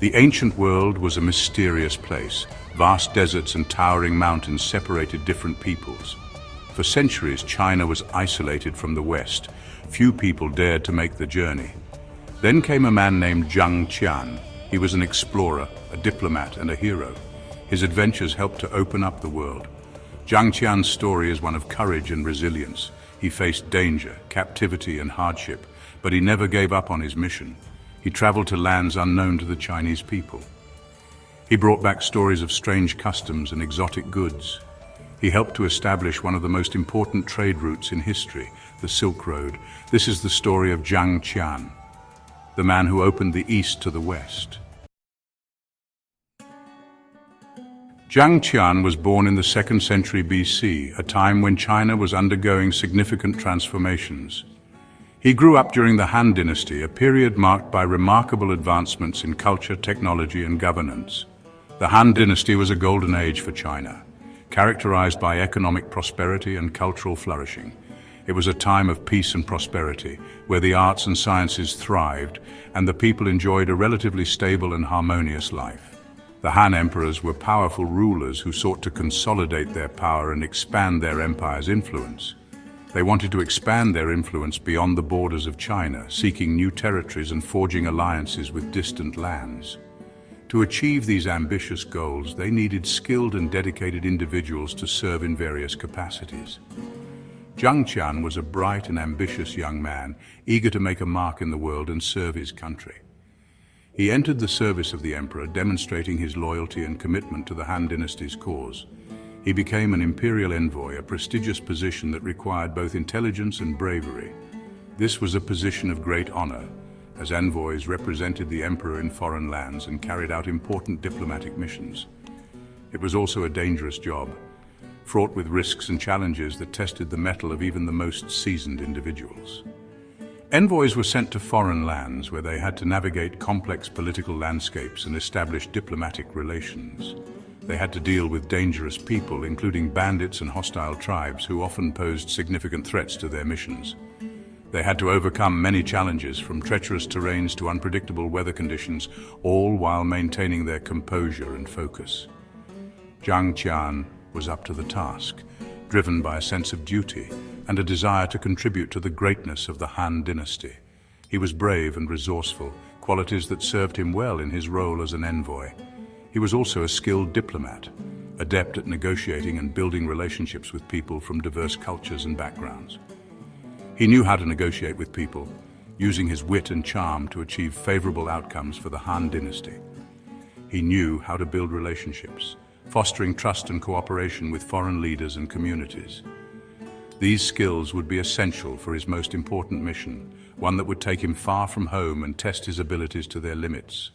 The ancient world was a mysterious place. Vast deserts and towering mountains separated different peoples. For centuries, China was isolated from the West. Few people dared to make the journey. Then came a man named Zhang Qian. He was an explorer, a diplomat, and a hero. His adventures helped to open up the world. Zhang Qian's story is one of courage and resilience. He faced danger, captivity, and hardship, but he never gave up on his mission. He traveled to lands unknown to the Chinese people. He brought back stories of strange customs and exotic goods. He helped to establish one of the most important trade routes in history, the Silk Road. This is the story of Zhang Qian, the man who opened the East to the West. Zhang Qian was born in the 2nd century BC, a time when China was undergoing significant transformations. He grew up during the Han Dynasty, a period marked by remarkable advancements in culture, technology, and governance. The Han Dynasty was a golden age for China, characterized by economic prosperity and cultural flourishing. It was a time of peace and prosperity, where the arts and sciences thrived, and the people enjoyed a relatively stable and harmonious life. The Han emperors were powerful rulers who sought to consolidate their power and expand their empire's influence. They wanted to expand their influence beyond the borders of China, seeking new territories and forging alliances with distant lands. To achieve these ambitious goals, they needed skilled and dedicated individuals to serve in various capacities. Zhang Qian was a bright and ambitious young man, eager to make a mark in the world and serve his country. He entered the service of the emperor, demonstrating his loyalty and commitment to the Han Dynasty's cause. He became an imperial envoy, a prestigious position that required both intelligence and bravery. This was a position of great honor, as envoys represented the emperor in foreign lands and carried out important diplomatic missions. It was also a dangerous job, fraught with risks and challenges that tested the mettle of even the most seasoned individuals. Envoys were sent to foreign lands where they had to navigate complex political landscapes and establish diplomatic relations. They had to deal with dangerous people, including bandits and hostile tribes who often posed significant threats to their missions. They had to overcome many challenges, from treacherous terrains to unpredictable weather conditions, all while maintaining their composure and focus. Zhang Qian was up to the task, driven by a sense of duty and a desire to contribute to the greatness of the Han Dynasty. He was brave and resourceful, qualities that served him well in his role as an envoy. He was also a skilled diplomat, adept at negotiating and building relationships with people from diverse cultures and backgrounds. He knew how to negotiate with people, using his wit and charm to achieve favorable outcomes for the Han Dynasty. He knew how to build relationships, fostering trust and cooperation with foreign leaders and communities. These skills would be essential for his most important mission, one that would take him far from home and test his abilities to their limits.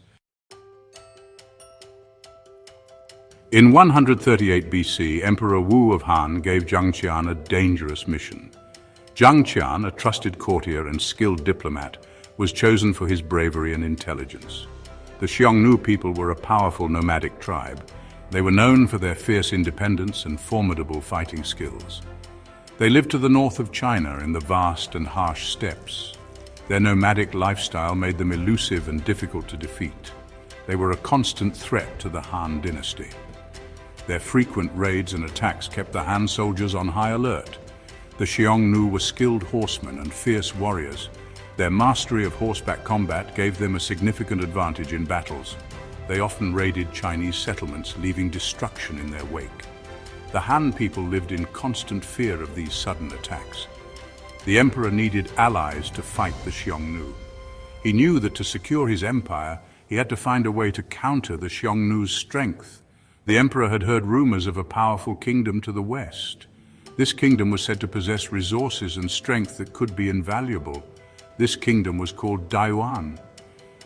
In 138 BC, Emperor Wu of Han gave Zhang Qian a dangerous mission. Zhang Qian, a trusted courtier and skilled diplomat, was chosen for his bravery and intelligence. The Xiongnu people were a powerful nomadic tribe. They were known for their fierce independence and formidable fighting skills. They lived to the north of China in the vast and harsh steppes. Their nomadic lifestyle made them elusive and difficult to defeat. They were a constant threat to the Han Dynasty. Their frequent raids and attacks kept the Han soldiers on high alert. The Xiongnu were skilled horsemen and fierce warriors. Their mastery of horseback combat gave them a significant advantage in battles. They often raided Chinese settlements, leaving destruction in their wake. The Han people lived in constant fear of these sudden attacks. The emperor needed allies to fight the Xiongnu. He knew that to secure his empire, he had to find a way to counter the Xiongnu's strength. The emperor had heard rumors of a powerful kingdom to the west. This kingdom was said to possess resources and strength that could be invaluable. This kingdom was called Daiwan.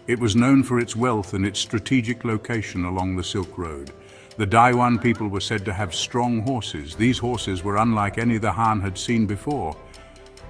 It was known for its wealth and its strategic location along the Silk Road. The Daiwan people were said to have strong horses. These horses were unlike any the Han had seen before.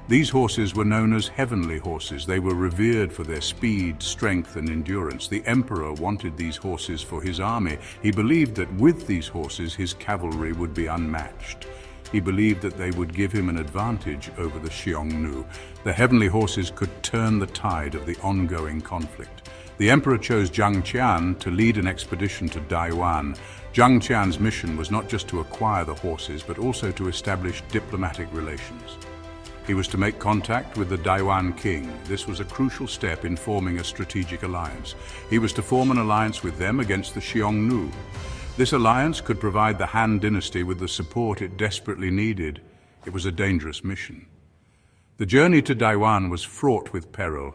These horses were known as heavenly horses. They were revered for their speed, strength, and endurance. The emperor wanted these horses for his army. He believed that with these horses, his cavalry would be unmatched. He believed that they would give him an advantage over the Xiongnu. The heavenly horses could turn the tide of the ongoing conflict. The emperor chose Zhang Qian to lead an expedition to Daiwan. Zhang Qian's mission was not just to acquire the horses, but also to establish diplomatic relations. He was to make contact with the Daiwan king. This was a crucial step in forming a strategic alliance. He was to form an alliance with them against the Xiongnu. This alliance could provide the Han Dynasty with the support it desperately needed. It was a dangerous mission. The journey to Daiwan was fraught with peril.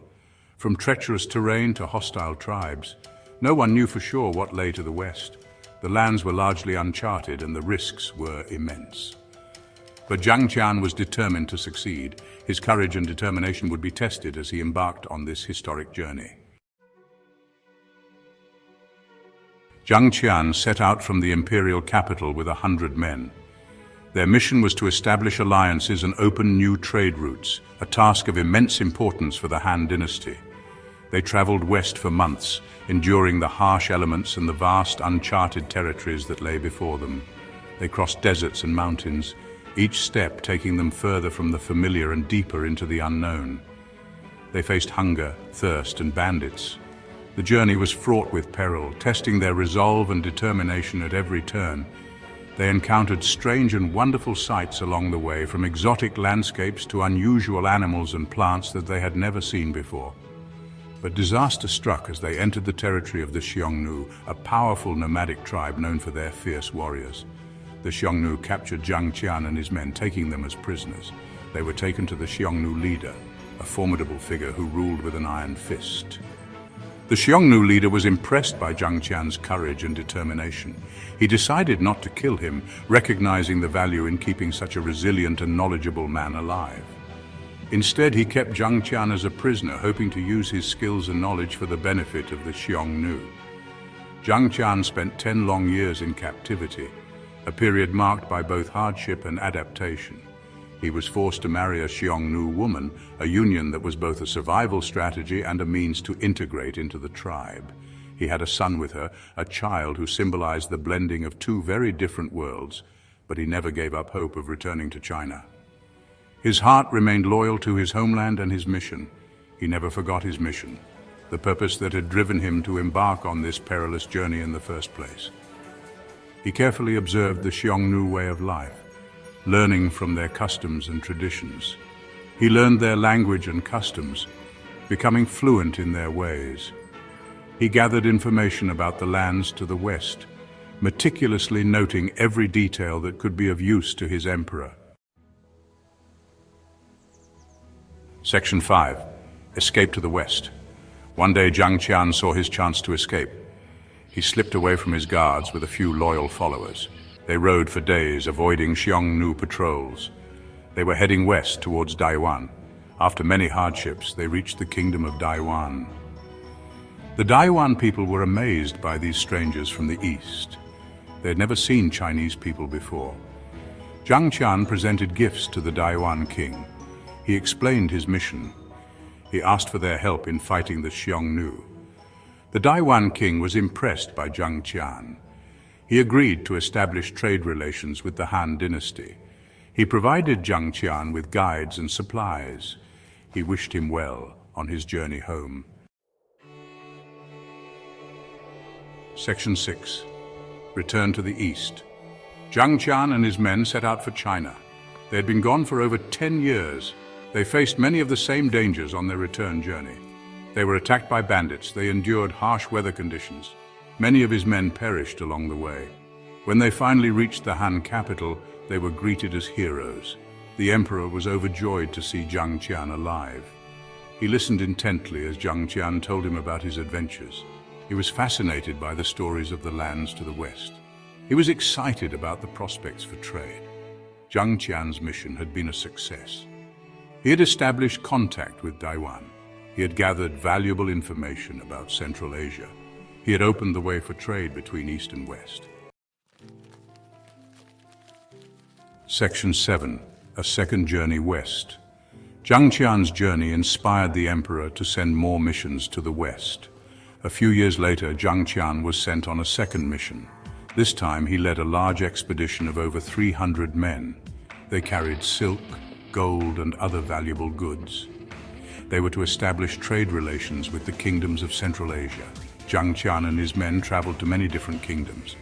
From treacherous terrain to hostile tribes, no one knew for sure what lay to the west. The lands were largely uncharted and the risks were immense. But Zhang Qian was determined to succeed. His courage and determination would be tested as he embarked on this historic journey. Zhang Qian set out from the imperial capital with 100 men. Their mission was to establish alliances and open new trade routes, a task of immense importance for the Han Dynasty. They traveled west for months, enduring the harsh elements and the vast uncharted territories that lay before them. They crossed deserts and mountains, each step taking them further from the familiar and deeper into the unknown. They faced hunger, thirst, and bandits. The journey was fraught with peril, testing their resolve and determination at every turn. They encountered strange and wonderful sights along the way, from exotic landscapes to unusual animals and plants that they had never seen before. But disaster struck as they entered the territory of the Xiongnu, a powerful nomadic tribe known for their fierce warriors. The Xiongnu captured Zhang Qian and his men, taking them as prisoners. They were taken to the Xiongnu leader, a formidable figure who ruled with an iron fist. The Xiongnu leader was impressed by Zhang Qian's courage and determination. He decided not to kill him, recognizing the value in keeping such a resilient and knowledgeable man alive. Instead, he kept Zhang Qian as a prisoner, hoping to use his skills and knowledge for the benefit of the Xiongnu. Zhang Qian spent 10 long years in captivity, a period marked by both hardship and adaptation. He was forced to marry a Xiongnu woman, a union that was both a survival strategy and a means to integrate into the tribe. He had a son with her, a child who symbolized the blending of two very different worlds, but he never gave up hope of returning to China. His heart remained loyal to his homeland and his mission. He never forgot his mission, the purpose that had driven him to embark on this perilous journey in the first place. He carefully observed the Xiongnu way of life, learning from their customs and traditions. He learned their language and customs, becoming fluent in their ways. He gathered information about the lands to the west, meticulously noting every detail that could be of use to his emperor. Section 5. Escape to the west. One day Zhang Qian saw his chance to escape. He slipped away from his guards with a few loyal followers. They rode for days, avoiding Xiongnu patrols. They were heading west towards Daiwan. After many hardships, they reached the kingdom of Daiwan. The Daiwan people were amazed by these strangers from the east. They had never seen Chinese people before. Zhang Qian presented gifts to the Daiwan king. He explained his mission. He asked for their help in fighting the Xiongnu. The Daiwan king was impressed by Zhang Qian. He agreed to establish trade relations with the Han Dynasty. He provided Zhang Qian with guides and supplies. He wished him well on his journey home. Section 6. Return to the east. Zhang Qian and his men set out for China. They had been gone for over 10 years. They faced many of the same dangers on their return journey. They were attacked by bandits. They endured harsh weather conditions. Many of his men perished along the way. When they finally reached the Han capital, they were greeted as heroes. The emperor was overjoyed to see Zhang Qian alive. He listened intently as Zhang Qian told him about his adventures. He was fascinated by the stories of the lands to the west. He was excited about the prospects for trade. Zhang Qian's mission had been a success. He had established contact with Daiwan. He had gathered valuable information about Central Asia. He had opened the way for trade between East and West. Section 7. A second journey west. Zhang Qian's journey inspired the emperor to send more missions to the west. A few years later, Zhang Qian was sent on a second mission. This time, he led a large expedition of over 300 men. They carried silk, gold, and other valuable goods. They were to establish trade relations with the kingdoms of Central Asia. Zhang Qian and his men traveled to many different kingdoms.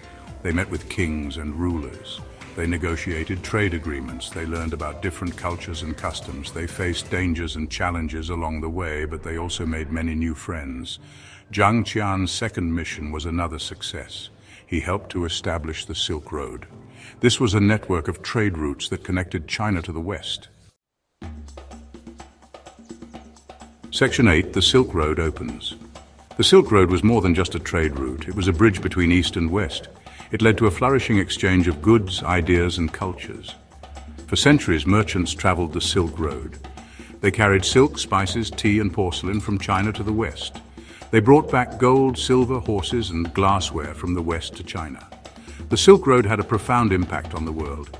They met with kings and rulers. They negotiated trade agreements. They learned about different cultures and customs. They faced dangers and challenges along the way, but they also made many new friends. Zhang Qian's second mission was another success. He helped to establish the Silk Road. This was a network of trade routes that connected China to the West. Section 8, the Silk Road opens. The Silk Road was more than just a trade route. It was a bridge between East and West. It led to a flourishing exchange of goods, ideas, and cultures. For centuries, merchants traveled the Silk Road. They carried silk, spices, tea, and porcelain from China to the West. They brought back gold, silver, horses, and glassware from the West to China. The Silk Road had a profound impact on the world.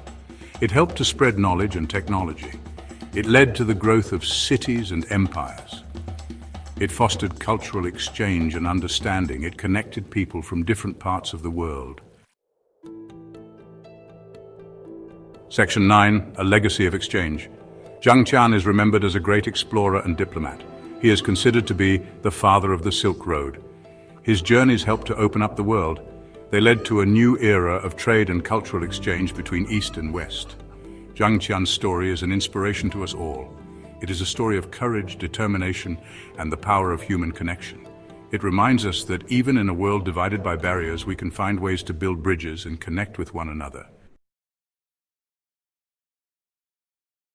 It helped to spread knowledge and technology. It led to the growth of cities and empires. It fostered cultural exchange and understanding. It connected people from different parts of the world. Section 9, a legacy of exchange. Zhang Qian is remembered as a great explorer and diplomat. He is considered to be the father of the Silk Road. His journeys helped to open up the world. They led to a new era of trade and cultural exchange between East and West. Zhang Qian's story is an inspiration to us all. It is a story of courage, determination, and the power of human connection. It reminds us that even in a world divided by barriers, we can find ways to build bridges and connect with one another.